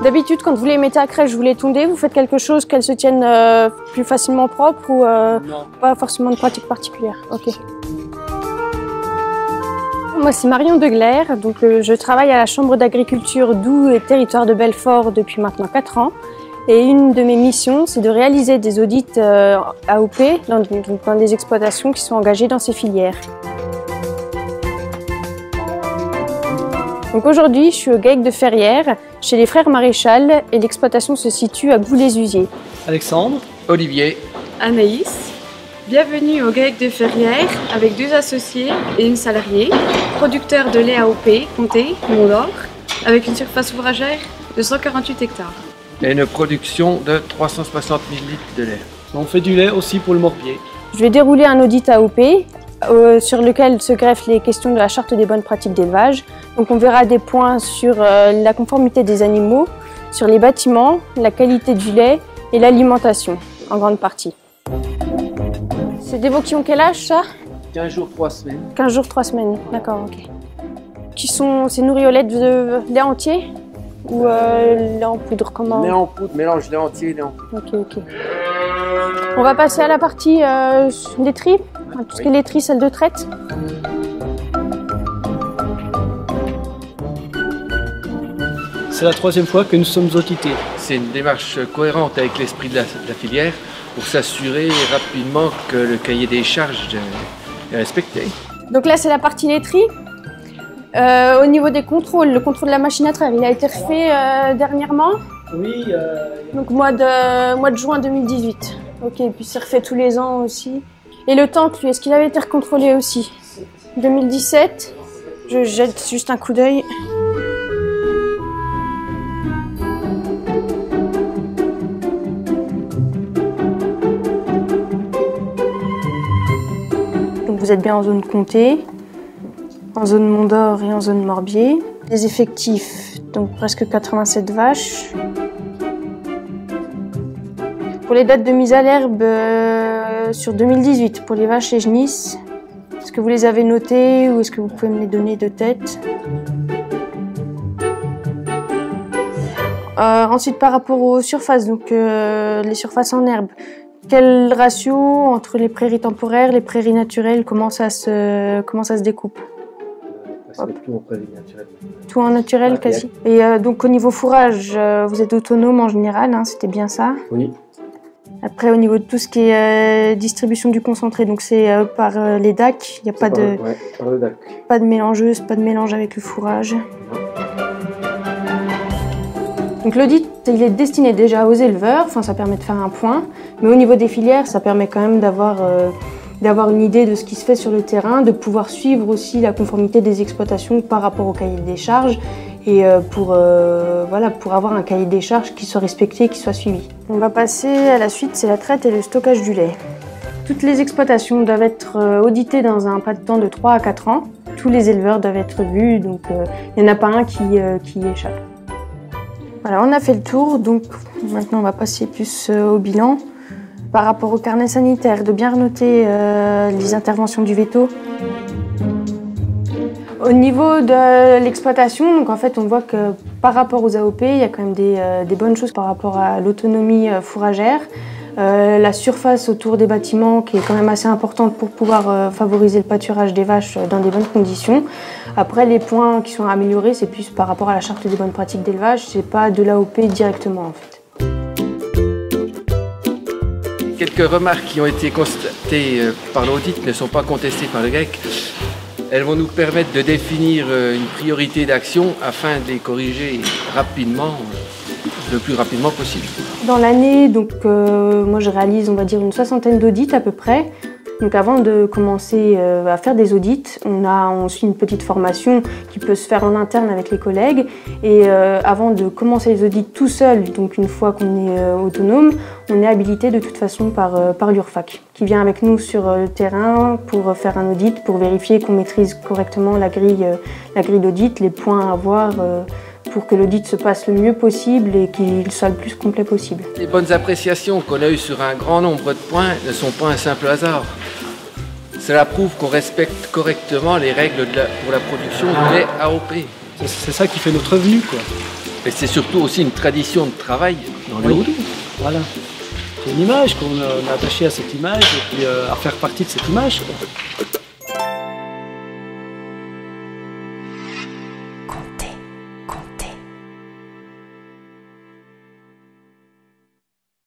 D'habitude, quand vous les mettez à crèche, vous les tondez, vous faites quelque chose qu'elles se tiennent plus facilement propres ou pas forcément de pratique particulière? Ok. Moi, c'est Marion Degler, donc je travaille à la Chambre d'agriculture Doubs et Territoire de Belfort depuis maintenant 4 ans. Et une de mes missions, c'est de réaliser des audits AOP dans des exploitations qui sont engagées dans ces filières. Donc aujourd'hui, je suis au GAEC de Ferrières, chez les frères Maréchal, et l'exploitation se situe à Goulet-Usier. Alexandre, Olivier, Anaïs. Bienvenue au GAEC de Ferrières avec 2 associés et une salariée, producteurs de lait AOP, comté, Mont-d'Or, avec une surface fourragère de 148 hectares. et une production de 360 000 litres de lait. on fait du lait aussi pour le morbier. Je vais dérouler un audit AOP sur lequel se greffent les questions de la charte des bonnes pratiques d'élevage. Donc on verra des points sur la conformité des animaux, sur les bâtiments, la qualité du lait et l'alimentation, en grande partie. C'est des veaux qui ont quel âge, ça? 15 jours, 3 semaines. 15 jours, 3 semaines, d'accord, ok. C'est nourri au lait de lait entier? Ou lait en poudre, comment? Lait en poudre, mélange lait entier et lait en poudre. Ok. On va passer à la partie laiterie, tout ce qui est laiterie, celle de traite. C'est la 3e fois que nous sommes audités. C'est une démarche cohérente avec l'esprit de la filière pour s'assurer rapidement que le cahier des charges est respecté. Donc là, c'est la partie laiterie. Au niveau des contrôles, le contrôle de la machine à traire, il a été refait dernièrement. Oui. Donc mois de juin 2018. Ok, puis c'est refait tous les ans aussi. Et le tank, lui, est-ce qu'il avait été recontrôlé aussi? 2017. Je jette juste un coup d'œil. Donc vous êtes bien en zone comté, en zone Mont-d'Or et en zone Morbier. Les effectifs, donc presque 87 vaches. Pour les dates de mise à l'herbe sur 2018, pour les vaches et genisses, est-ce que vous les avez notées ou est-ce que vous pouvez me les donner de tête? Ensuite, par rapport aux surfaces, donc les surfaces en herbe, quel ratio entre les prairies temporaires, les prairies naturelles, comment ça se découpe? Tout en prairie naturelle. Tout en naturel, quasi. Et donc au niveau fourrage, vous êtes autonome en général, hein, c'était bien ça? Oui. Après, au niveau de tout ce qui est distribution du concentré, donc c'est par les DAC, il n'y a pas de, par le DAC. pas de mélangeuse, pas de mélange avec le fourrage. Donc l'audit, il est destiné déjà aux éleveurs, enfin ça permet de faire un point, mais au niveau des filières, ça permet quand même d'avoir une idée de ce qui se fait sur le terrain, de pouvoir suivre aussi la conformité des exploitations par rapport au cahier des charges et pour avoir un cahier des charges qui soit respecté, qui soit suivi. On va passer à la suite, c'est la traite et le stockage du lait. Toutes les exploitations doivent être auditées dans un pas de temps de 3 à 4 ans. Tous les éleveurs doivent être vus, donc il n'y en a pas un qui y échappe. Voilà, on a fait le tour, donc maintenant on va passer plus au bilan. Par rapport au carnet sanitaire, de bien noter les interventions du veto. Au niveau de l'exploitation, donc en fait on voit que par rapport aux AOP, il y a quand même des bonnes choses par rapport à l'autonomie fourragère. La surface autour des bâtiments qui est quand même assez importante pour pouvoir favoriser le pâturage des vaches dans des bonnes conditions. Après, les points qui sont améliorés, c'est plus par rapport à la charte des bonnes pratiques d'élevage, c'est pas de l'AOP directement en fait. Quelques remarques qui ont été constatées par l'audit ne sont pas contestées par le GAEC. Elles vont nous permettre de définir une priorité d'action afin de les corriger rapidement, le plus rapidement possible. Dans l'année, donc moi je réalise, on va dire, une 60aine d'audits à peu près. Donc avant de commencer à faire des audits, on suit une petite formation qui peut se faire en interne avec les collègues. Et avant de commencer les audits tout seul, donc une fois qu'on est autonome, on est habilité de toute façon par l'URFAC, qui vient avec nous sur le terrain pour faire un audit, pour vérifier qu'on maîtrise correctement la grille d'audit, les points à avoir, pour que l'audit se passe le mieux possible et qu'il soit le plus complet possible. Les bonnes appréciations qu'on a eues sur un grand nombre de points ne sont pas un simple hasard. Cela prouve qu'on respecte correctement les règles pour la production du lait AOP. C'est ça qui fait notre revenu, quoi. Et c'est surtout aussi une tradition de travail dans le Oui. Haut-Doubs. Voilà. C'est une image qu'on est attaché à cette image et puis à faire partie de cette image, quoi.